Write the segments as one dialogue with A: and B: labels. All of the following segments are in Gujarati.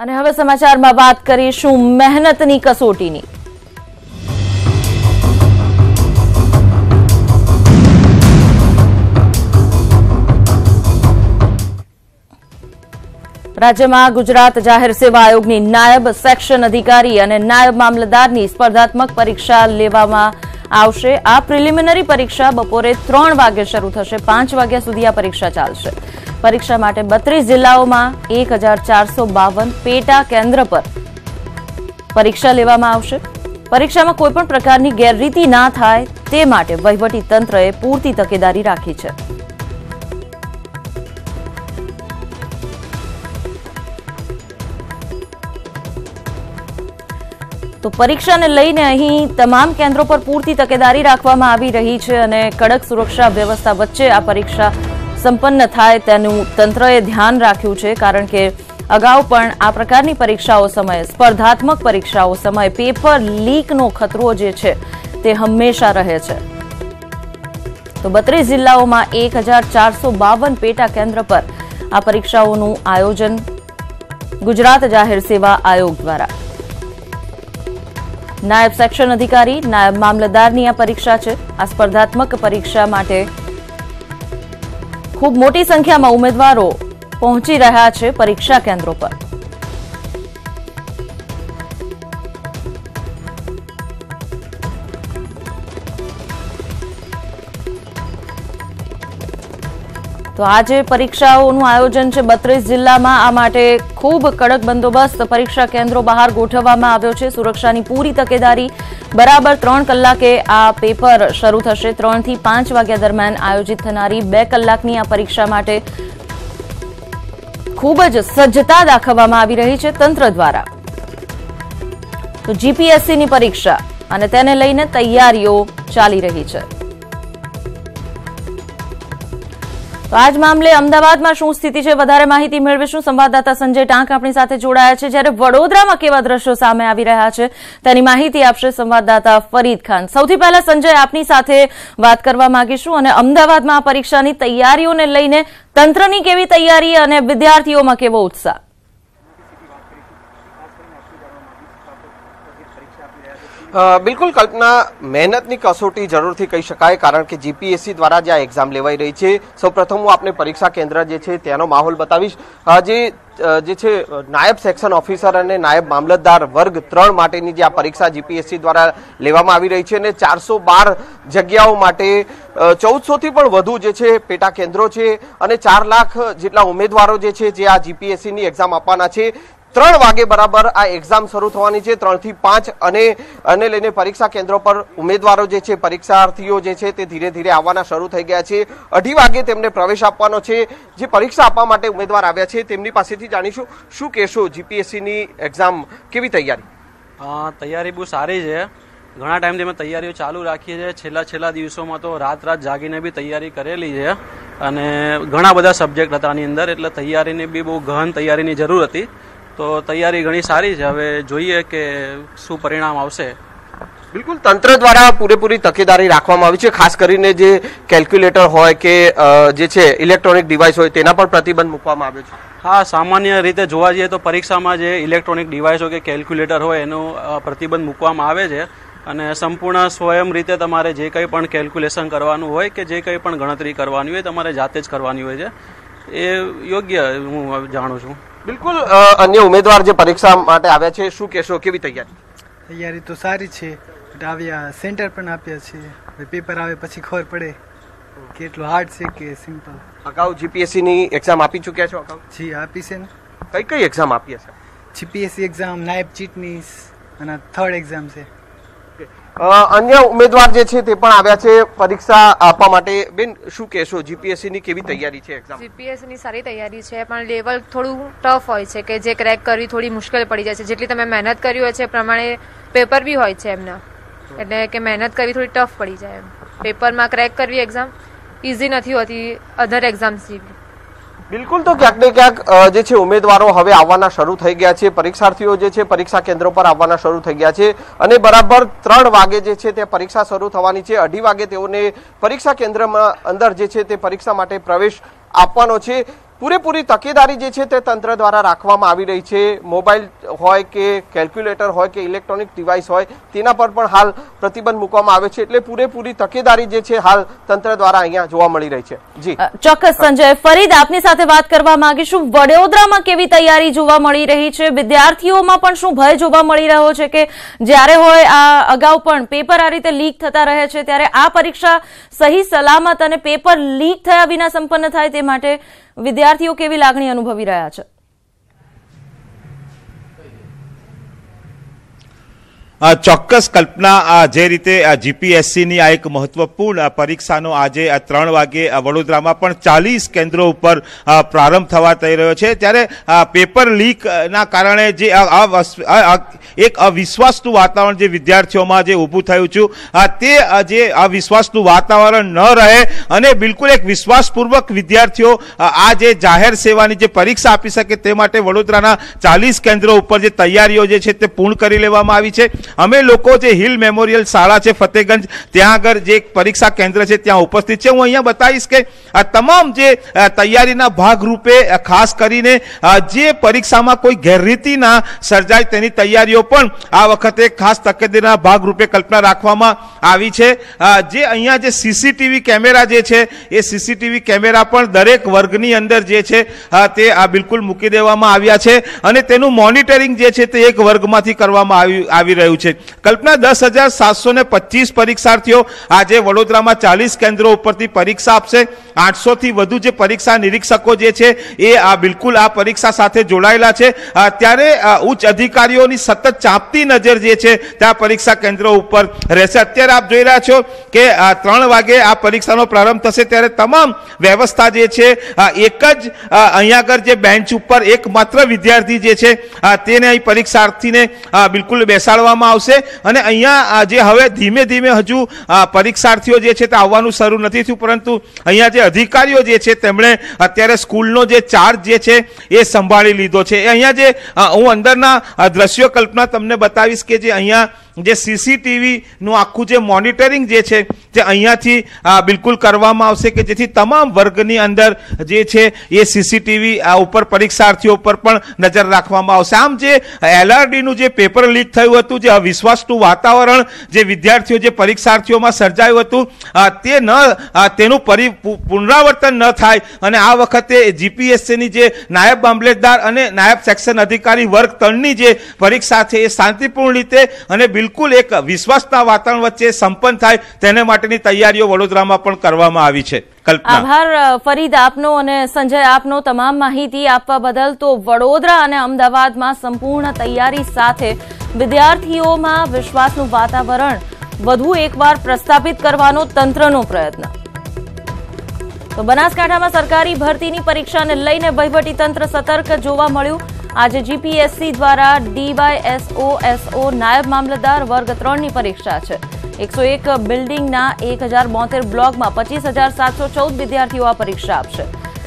A: અને હવે સમાચારમાં વાત કરીશું મહેનતની કસોટીની। રાજ્યમાં ગુજરાત જાહેર સેવા આયોગની નાયબ સેક્શન અધિકારી અને નાયબ મામલતદારની સ્પર્ધાત્મક પરીક્ષા લેવામાં આવશે। આ પ્રિલિમિનરી પરીક્ષા બપોરે 3 વાગે શરૂ થશે। 5 વાગ્યા સુધી આ પરીક્ષા ચાલશે। પરીક્ષા માટે 32 જિલ્લાઓમાં 1452 પેટા કેન્દ્ર પર પરીક્ષા લેવામાં આવશે। પરીક્ષામાં કોઈપણ પ્રકારની ગેરરીતિ ના થાય તે માટે વહીવટી તંત્રએ પૂરતી તકેદારી રાખી છે। તો પરીક્ષાને લઈને અહીં તમામ કેન્દ્રો પર પૂરતી તકેદારી રાખવામાં આવી રહી છે અને કડક સુરક્ષા વ્યવસ્થા વચ્ચે આ પરીક્ષા સંપન્ન થાય તેનું તંત્રએ ધ્યાન રાખ્યું છે, કારણ કે અગાઉ પણ આ પ્રકારની પરીક્ષાઓ સમયે સ્પર્ધાત્મક પરીક્ષાઓ સમયે પેપર લીકનો ખતરો જે છે તે હંમેશા રહે છે। તો 32 જિલ્લાઓમાં 1452 પેટા કેન્દ્ર પર આ પરીક્ષાઓનું આયોજન ગુજરાત જાહેર સેવા આયોગ દ્વારા નાયબ સેક્શન અધિકારી નાયબ મામલતદારની આ પરીક્ષા છે। આ સ્પર્ધાત્મક પરીક્ષા માટે ખૂબ મોટી સંખ્યામાં ઉમેદવારો પહોંચી રહ્યા છે પરીક્ષા કેન્દ્રો પર। તો આજે પરીક્ષાઓનું આયોજન છે 32 જિલ્લામાં। આ માટે ખૂબ કડક બંદોબસ્ત પરીક્ષા કેન્દ્રો બહાર ગોઠવવામાં આવ્યો છે। સુરક્ષાની પૂરી તકેદારી। બરાબર 3 કલાકે આ પેપર શરૂ થશે। 3 થી 5 વાગ્યા દરમિયાન આયોજિત થનારી 2 કલાકની આ પરીક્ષા માટે ખૂબ જ સજ્જતા દાખવવામાં આવી રહી છે તંત્ર દ્વારા। તો જીપીએસસીની પરીક્ષા અને તેને લઈને તૈયારીઓ ચાલી રહી છે। તો આજ મામલે અમદાવાદમાં શું સ્થિતિ છે, વધારે માહિતી મેળવીશું। સંવાદદાતા સંજય ટાંક આપણી સાથે જોડાયા છે। જ્યારે વડોદરામાં કેવા દ્રશ્યો સામે આવી રહ્યા છે તેની માહિતી આપશે સંવાદદાતા ફરીદ ખાન। સૌથી પહેલા સંજય, આપની સાથે વાત કરવા માંગીશું અને અમદાવાદમાં આ પરીક્ષાની તૈયારીઓને લઈને તંત્રની કેવી તૈયારી અને વિદ્યાર્થીઓમાં કેવો ઉત્સાહ?
B: બિલકુલ કલ્પના, મહેનતની કસોટી જરૂરથી કહી શકાય, કારણ કે જીપીએસસી દ્વારા જે આ એક્ઝામ લેવાઈ રહી છે, સૌપ્રથમ હું આપને પરીક્ષા કેન્દ્ર જે છે તેનો માહોલ બતાવીશ। જે છે નાયબ સેક્શન ઓફિસર અને નાયબ મામલતદાર વર્ગ 3 માટેની જે આ પરીક્ષા જીપીએસસી દ્વારા લેવામાં આવી રહી છે અને 412 જગ્યાઓ માટે 1400 થી પણ વધુ જે છે પેટા કેન્દ્રો છે અને 4 લાખ જેટલા ઉમેદવારો જે છે જે આ જીપીએસસીની એક્ઝામ આપવાના છે। 3 વાગે બરાબર આ એક્ઝામ શરૂ થવાની છે। 3 થી 5 અને લઈને પરીક્ષા કેન્દ્રો પર ઉમેદવારો જે છે, પરીક્ષાર્થીઓ જે છે તે ધીરે ધીરે આવવાના શરૂ થઈ ગયા છે। 2:30 વાગે તેમને પ્રવેશ આપવાનો છે। જે પરીક્ષા આપવા માટે ઉમેદવાર આવ્યા છે તેમની પાસેથી જાણીશું, શું કહેશો, જીપીએસસીની એક્ઝામ કેવી તૈયારી?
C: તૈયારી બહુ સારી છે। ઘણા ટાઈમથી અમે તૈયારીઓ ચાલુ રાખીએ છીએ। છેલ્લા દિવસોમાં તો રાત જાગીને બી તૈયારી કરેલી છે અને ઘણા બધા સબ્જેક્ટ હતા આની અંદર, એટલે તૈયારીની બી બહુ ગહન તૈયારીની જરૂર હતી। તો તૈયારી ઘણી સારી છે। હવે જોઈએ કે શું પરિણામ આવશે।
B: બિલકુલ, તંત્ર દ્વારા પૂરેપૂરી તકેદારી રાખવામાં આવી છે। ખાસ કરીને જે કેલ્ક્યુલેટર હોય કે જે છે ઇલેક્ટ્રોનિક ડિવાઇસ હોય તેના પર પ્રતિબંધ મૂકવામાં આવ્યો છે।
C: હા, સામાન્ય રીતે જોવા જઈએ તો પરીક્ષામાં જે ઇલેક્ટ્રોનિક ડિવાઇસ હોય કે કેલ્ક્યુલેટર હોય એનો પ્રતિબંધ મૂકવામાં આવે છે અને સંપૂર્ણ સ્વયં રીતે તમારે જે કંઈ પણ કેલ્ક્યુલેશન કરવાનું હોય કે જે કંઈ પણ ગણતરી કરવાની હોય તમારે જાતે જ કરવાની હોય છે। એ યોગ્ય હું જાણું છું।
B: બિલકુલ, અન્ય ઉમેદવાર જે પરીક્ષા માટે આવ્યા છે, શું કહેશો, કેવી તૈયારી?
D: તૈયારી તો સારી છે। આવ્યા, સેન્ટર પણ આપ્યા છે। પેપર આવે પછી ખબર પડે કે એટલું હાર્ડ છે કે સિમ્પલ।
B: અગાઉ જીપીએસસીની એક્ઝામ આપી ચૂક્યા છો? અગાઉ
D: જી આપી છે ને।
B: કઈ એક્ઝામ આપી હશે?
D: જીપીએસસી એક્ઝામ, નાયબ ચીટની અને 3rd એક્ઝામ છે।
B: અન્ય ઉમેદવાર જે છે તે પણ આવ્યા છે પરીક્ષા આપવા માટે। બેન, શું કહેશો, જીપીએસસીની કેવી તૈયારી છે એક્ઝામ?
E: જીપીએસસીની સારી તૈયારી છે, પણ લેવલ થોડું ટફ હોય છે કે જે ક્રેક કરવી થોડી મુશ્કેલ પડી જાય છે। જેટલી તમે મહેનત કરી હોય છે એ પ્રમાણે પેપર બી હોય છે એમના, એટલે કે મહેનત કરવી થોડી ટફ પડી જાય એમ। પેપરમાં ક્રેક કરવી એક્ઝામ ઇઝી નથી હોતી અધર એક્ઝામ્સ જેવી।
B: બિલકુલ, તો ક્યાંક ને ક્યાંક જે છે ઉમેદવારો હવે આવવાના શરૂ થઈ ગયા છે। પરીક્ષાર્થીઓ જે છે પરીક્ષા કેન્દ્રો પર આવવાના શરૂ થઈ ગયા છે અને બરાબર 3 વાગે જે છે તે પરીક્ષા શરૂ થવાની છે। 2:30 વાગે તેઓને પરીક્ષા કેન્દ્રમાં અંદર જે છે તે પરીક્ષા માટે પ્રવેશ આપવાનો છે। પૂરેપૂરી તકેદારી જે છે તે તંત્ર દ્વારા રાખવામાં આવી રહી છે। મોબાઈલ હોય કે કેલ્ક્યુલેટર હોય કે ઇલેક્ટ્રોનિક ડિવાઇસ હોય તેના પર પણ હાલ પ્રતિબંધ મૂકવામાં આવે છે, એટલે પૂરેપૂરી તકેદારી જે છે હાલ તંત્ર દ્વારા અહીંયા જોવા મળી રહી છે। જી
A: ચોક્કસ સંજય, ફરીદ આપની સાથે વાત કરવા માંગીશું। વડોદરામાં કેવી તૈયારી જોવા મળી રહી છે? વિદ્યાર્થીઓમાં પણ શું ભય જોવા મળી રહ્યો છે કે જ્યારે હોય આ અગાઉ પણ પેપર આ રીતે લીક થતા રહે છે, ત્યારે આ પરીક્ષા સહી સલામત અને પેપર લીક થયા વિના સંપન્ન થાય તે માટે વિદ્યાર્થીઓ કેવી લાગણી અનુભવી રહ્યા છે?
F: ચોક્કસ કલ્પના, જે રીતે જીપીએસસીની આ એક મહત્વપૂર્ણ પરીક્ષાનો આજે 3 વાગે વડોદરામાં પણ 40 કેન્દ્રો ઉપર પ્રારંભ થવા થઈ રહ્યો છે, ત્યારે પેપર લીકના કારણે જે એક અવિશ્વાસનું વાતાવરણ જે વિદ્યાર્થીઓમાં જે ઊભું થયું છે, તે જે અવિશ્વાસનું વાતાવરણ ન રહે અને બિલકુલ એક વિશ્વાસપૂર્વક વિદ્યાર્થીઓ આ જે જાહેર સેવાની જે પરીક્ષા આપી શકે તે માટે વડોદરાના 40 કેન્દ્રો ઉપર જે તૈયારીઓ જે છે તે પૂર્ણ કરી લેવામાં આવી છે। અમે લોકો જે હિલ મેમોરિયલ શાળા છે ફતેગંજ, ત્યાં આગળ જે પરીક્ષા કેન્દ્ર છે ત્યાં ઉપસ્થિત છે। હું અહીંયા બતાવીશ કે આ તમામ જે તૈયારીના ભાગરૂપે ખાસ કરીને જે પરીક્ષામાં કોઈ ગેરરીતિ ના સર્જાય તેની તૈયારીઓ પણ આ વખતે ખાસ તકેદારીના ભાગરૂપે કલ્પના રાખવામાં આવી છે। જે અહીંયા જે સીસીટીવી કેમેરા જે છે એ સીસીટીવી કેમેરા પણ દરેક વર્ગની અંદર જે છે તે બિલકુલ મૂકી દેવામાં આવ્યા છે અને તેનું મોનિટરિંગ જે છે તે એક વર્ગમાંથી કરવામાં આવી રહ્યું છે। કલ્પના, 10,725 પરીક્ષાર્થીઓ આજે વડોદરામાં 40 કેન્દ્રો ઉપરથી પરીક્ષા આપશે। 800 થી વધુ જે પરીક્ષા નિરીક્ષકો જે છે એ બિલકુલ આ પરીક્ષા સાથે જોડાયેલા છે, ત્યારે ઉચ્ચ અધિકારીઓની સતત ચાંપતી નજર જે છે ત્યાં પરીક્ષા કેન્દ્રો ઉપર રહેશે। અત્યારે આપ જોઈ રહ્યા છો કે 3 વાગે આ પરીક્ષાનો પ્રારંભ થશે, ત્યારે તમામ વ્યવસ્થા જે છે એક જ અહીંયા આગળ જે બેન્ચ ઉપર એકમાત્ર વિદ્યાર્થી જે છે તેને અહીં પરીક્ષાર્થીને બિલકુલ બેસાડવામાં આવશે અને અહીંયા જે હવે ધીમે ધીમે હજુ પરીક્ષાર્થીઓ જે છે તે આવવાનું શરૂ નથી થયું, પરંતુ અહીંયા જે અધિકારીઓ જે છે તેમણે અત્યારે સ્કૂલનો જે ચાર્જ જે છે એ સંભાળી લીધો છે। અહીંયા જે હું અંદરના દ્રશ્યો કલ્પના તમને બતાવીશ કે જે અહીંયા જે સીસીટીવી નું આખું જે મોનિટરિંગ જે છે તે અહીંયાથી બિલકુલ કરવામાં આવશે કે જેથી તમામ વર્ગની અંદર જે છે એ સીસીટીવી ઉપર પરીક્ષાર્થીઓ પર પણ નજર રાખવામાં આવશે। આમ જે LRD નું જે પેપર લીક થયું હતું, જે અવિશ્વાસનું વાતાવરણ જે વિદ્યાર્થીઓ જે પરીક્ષાર્થીઓમાં સર્જાયું હતું, તેનું પુનરાવર્તન ન થાય અને આ વખતે જીપીએસસીની જે નાયબ મામલતદાર અને નાયબ સેક્શન અધિકારી વર્ગ 3ની જે પરીક્ષા છે એ શાંતિપૂર્ણ રીતે અને બિલકુલ એક વિશ્વાસના વાતાવરણ વચ્ચે સંપન્ન થાય તેને માટેની તૈયારીઓ વડોદરામાં પણ કરવામાં આવી છે।
A: આભાર ફરીદ આપનો અને સંજય આપનો તમામ માહિતી આપવા બદલ। તો વડોદરા અને અમદાવાદમાં સંપૂર્ણ તૈયારી સાથે વિદ્યાર્થીઓમાં વિશ્વાસનું વાતાવરણ વધુ એકવાર પ્રસ્થાપિત કરવાનો તંત્રનો પ્રયત્ન। તો બનાસકાંઠામાં સરકારી ભરતીની પરીક્ષાને લઈને વહીવટીતંત્ર સતર્ક જોવા મળ્યું। આજે જીપીએસસી દ્વારા DYSO નાયબ મામલતદાર વર્ગ 3ની પરીક્ષા છે। 101 બિલ્ડિંગના 1072 બ્લોકમાં 25,714 વિદ્યાર્થીઓ આ પરીક્ષા આપશે।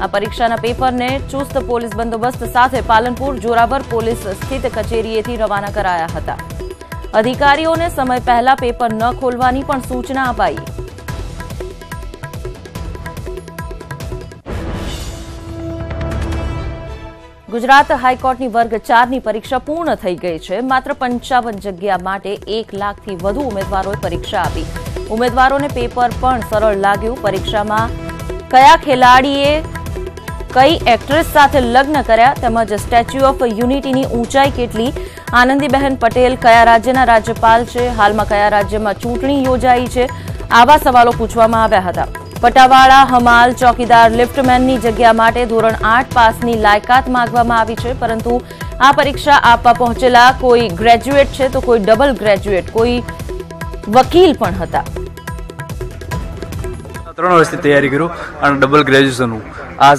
A: આ પરીક્ષાના પેપરને ચુસ્ત પોલીસ બંદોબસ્ત સાથે પાલનપુર જોરાવર પોલીસ સ્થિત કચેરીએથી રવાના કરાયા હતા। અધિકારીઓને સમય પહેલા પેપર ન ખોલવાની પણ સૂચના અપાઈ। ગુજરાત હાઈકોર્ટની વર્ગ 4ની પરીક્ષા પૂર્ણ થઈ ગઈ છે। માત્ર 55 જગ્યા માટે 1 લાખથી વધુ ઉમેદવારોએ પરીક્ષા આપી। ઉમેદવારોને પેપર પણ સરળ લાગ્યું। પરીક્ષામાં કયા ખેલાડીએ કઈ એક્ટ્રેસ સાથે લગ્ન કર્યા તેમજ સ્ટેચ્યુ ઓફ યુનિટીની ઊંચાઈ કેટલી, આનંદીબહેન પટેલ કયા રાજ્યના રાજ્યપાલ છે, હાલમાં કયા રાજ્યમાં ચૂંટણી યોજાઈ છે, આવા સવાલો પૂછવામાં આવ્યા હતા। પટાવાળા, હમાલ, ચોકીદાર, લિફ્ટમેનની જગ્યા માટે ધોરણ 8 પાસની લાયકાત માંગવામાં આવી છે, પરંતુ આ પરીક્ષા આપવા પહોંચેલા કોઈ ગ્રેજ્યુએટ છે તો કોઈ ડબલ ગ્રેજ્યુએટ, કોઈ વકીલ પણ હતા।
G: 3 વર્ષથી તૈયારી કર્યું અને ડબલ ગ્રેજ્યુએશનનું આ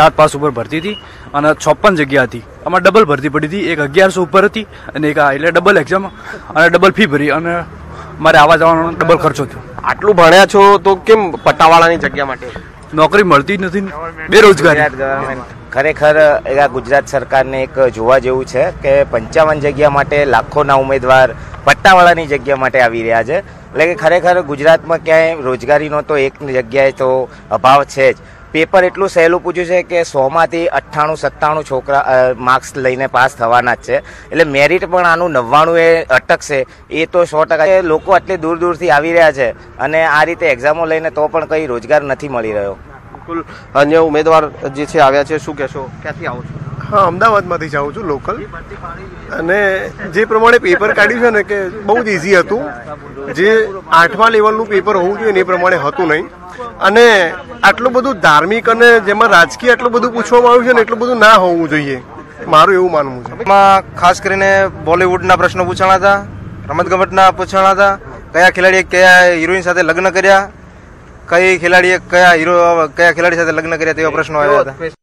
G: 7 પાસ ઉપર ભરતી હતી અને 56 જગ્યા હતી। આમાં ડબલ ભરતી પડી હતી, એક 1100 ઉપર હતી અને એક એટલે ડબલ એક્ઝામ અને ડબલ ફી ભરી અને મારે આવવા જવાનો ડબલ ખર્ચો થયો।
B: આટલું ભણ્યા છો તો કેમ પટ્ટાવાળાની જગ્યા માટે
G: નોકરી મળતી જ નથી, બેરોજગારી।
H: ખરેખર ગુજરાત સરકારને એક જોવા જેવું છે કે 55 જગ્યા માટે લાખોના ઉમેદવાર પટ્ટાવાળાની જગ્યા માટે આવી રહ્યા છે। એટલે કે ખરેખર ગુજરાતમાં ક્યાંય રોજગારીનો તો એક જગ્યાએ તો અભાવ છે જ। પેપર એટલું સહેલું પૂછ્યું છે કે 100માંથી 98-97 છોકરા માર્ક્સ લઈને પાસ થવાના જ છે, એટલે મેરિટ પણ આનું 99 એ અટકશે એ તો 100%. લોકો આટલી દૂર દૂરથી આવી રહ્યા છે અને આ રીતે એક્ઝામો લઈને તો પણ કંઈ રોજગાર નથી મળી રહ્યો.
B: બિલકુલ અન્ય ઉમેદવાર જે છે આવ્યા છે, શું કહેશો, ક્યાંથી આવો છો?
I: હા, અમદાવાદમાંથી જાઉં છું લોકલ. અને જે પ્રમાણે પેપર કાઢ્યું છે ને કે બહુ જ ઇઝી હતું, જે 8મા લેવલનું પેપર હોવું જોઈએ એ પ્રમાણે હતું નહીં. અને આટલું બધું ધાર્મિક અને જેમાં રાજકીય આટલું બધું પૂછવામાં આવ્યું છે ને એટલું બધું ના હોવું જોઈએ, મારું એવું માનવું છે.
J: એમાં ખાસ કરીને બોલિવૂડના પ્રશ્નો પૂછાણા હતા, રમતગમતના પૂછાણા હતા, કયા ખેલાડીએ કયા હિરોઈન સાથે લગ્ન કર્યા, કઈ ખેલાડીએ કયા ખેલાડી સાથે લગ્ન કર્યા તેવા પ્રશ્નો આવ્યા હતા.